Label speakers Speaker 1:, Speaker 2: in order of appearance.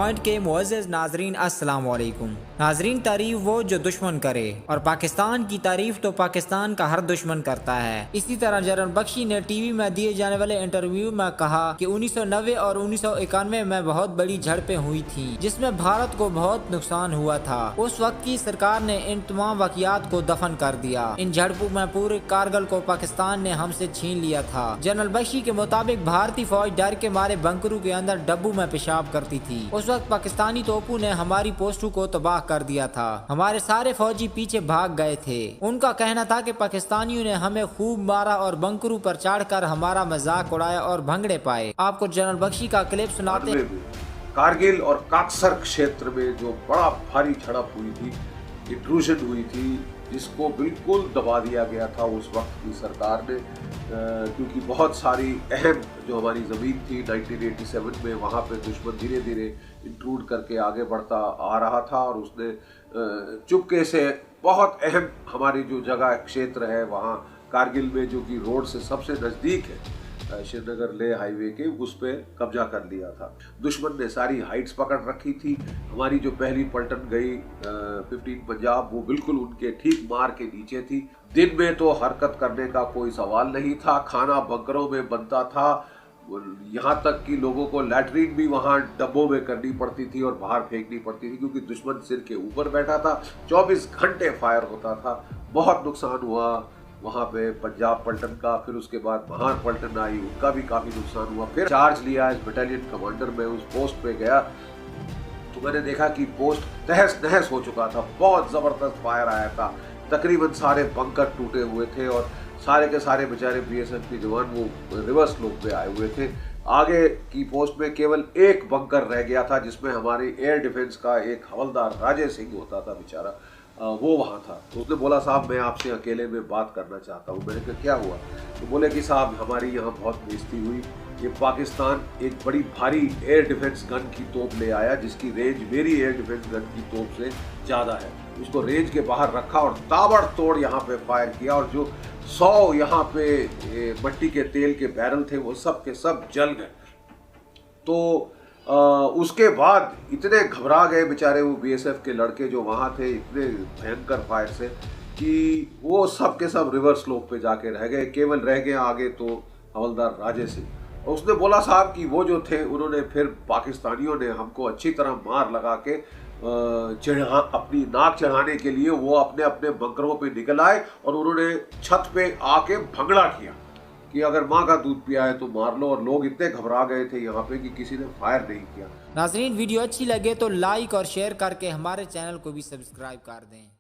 Speaker 1: Point के मुअज़्ज़ज़ नाज़रीन अस्सलाम वालेकुम। नाज़रीन, तारीफ वो जो दुश्मन करे और पाकिस्तान की तारीफ तो पाकिस्तान का हर दुश्मन करता है। इसी तरह जनरल बख्शी ने टीवी में दिए जाने वाले इंटरव्यू में कहा कि 1990 और 1991 में बहुत बड़ी झड़पें हुई थी जिसमें भारत को बहुत नुकसान हुआ था। उस वक्त की सरकार ने इन तमाम वाक़ियात को दफन कर दिया। इन झड़पों में पूरे कारगिल को पाकिस्तान ने हमसे छीन लिया था। जनरल बख्शी के मुताबिक भारतीय फौज डर के मारे बंकरों के अंदर डब्बू में पेशाब करती थी। उस वक्त पाकिस्तानी तोपों ने हमारी पोस्टों को तबाह कर दिया था। हमारे सारे फौजी पीछे भाग गए थे। उनका कहना था कि पाकिस्तानियों ने हमें खूब मारा और बंकरों पर चढ़कर हमारा मजाक उड़ाया और भंगड़े पाए। आपको जनरल बख्शी का क्लिप सुनाते हैं।
Speaker 2: कारगिल और काकसर क्षेत्र में जो बड़ा भारी झड़प हुई थी, इंट्रूजन हुई थी, जिसको बिल्कुल दबा दिया गया था उस वक्त की सरकार ने, क्योंकि बहुत सारी अहम जो हमारी ज़मीन थी 1987 में, वहाँ पे दुश्मन धीरे धीरे इंट्रूड करके आगे बढ़ता आ रहा था और उसने चुपके से बहुत अहम हमारी जो जगह क्षेत्र है वहाँ कारगिल में, जो कि रोड से सबसे नज़दीक है श्रीनगर ले हाईवे के, उस पर कब्जा कर लिया था। दुश्मन ने सारी हाइट्स पकड़ रखी थी। हमारी जो पहली पलटन गई 15 पंजाब, वो बिल्कुल उनके ठीक मार के नीचे थी। दिन में तो हरकत करने का कोई सवाल नहीं था, खाना बंकरों में बनता था, यहाँ तक कि लोगों को लैट्रीन भी वहाँ डब्बों में करनी पड़ती थी और बाहर फेंकनी पड़ती थी, क्योंकि दुश्मन सिर के ऊपर बैठा था। 24 घंटे फायर होता था। बहुत नुकसान हुआ वहाँ पे पंजाब पलटन का। फिर उसके बाद महार पलटन आई, उनका भी काफ़ी नुकसान हुआ। फिर चार्ज लिया एज बटालियन कमांडर, मैं उस पोस्ट पे गया तो मैंने देखा कि पोस्ट तहस नहस हो चुका था। बहुत ज़बरदस्त फायर आया था, तकरीबन सारे बंकर टूटे हुए थे और सारे के सारे बेचारे BSF के जवान वो रिवर्स लोग पे आए हुए थे। आगे की पोस्ट में केवल एक बंकर रह गया था, जिसमें हमारी एयर डिफेंस का एक हवलदार राजे सिंह होता था बेचारा, वो वहाँ था। तो उसने बोला, साहब मैं आपसे अकेले में बात करना चाहता हूँ। मैंने कहा क्या हुआ? तो बोले कि साहब हमारी यहाँ बहुत बेइज्जती हुई। ये पाकिस्तान एक बड़ी भारी एयर डिफेंस गन की तोप ले आया, जिसकी रेंज मेरी एयर डिफेंस गन की तोप से ज़्यादा है। उसको रेंज के बाहर रखा और ताबड़तोड़ यहाँ पे फायर किया और जो 100 यहाँ पे मट्टी के तेल के बैरल थे वो सब के सब जल गए। तो उसके बाद इतने घबरा गए बेचारे वो BSF के लड़के जो वहाँ थे, इतने भयंकर फायर से, कि वो सब के सब रिवर स्लोप पे जाके रह गए। केवल रह गए आगे तो हवलदार राजे सिंह। और उसने बोला साहब कि वो जो थे उन्होंने फिर पाकिस्तानियों ने हमको अच्छी तरह मार लगा के अपनी नाक चढ़ाने के लिए वो अपने अपने बंकरों पे निकल आए और उन्होंने छत पे आके भंगड़ा किया कि अगर माँ का दूध पिया है तो मार लो। और लोग इतने घबरा गए थे यहाँ पे कि किसी ने फायर नहीं किया।
Speaker 1: नाज़रीन, वीडियो अच्छी लगे तो लाइक और शेयर करके हमारे चैनल को भी सब्सक्राइब कर दें।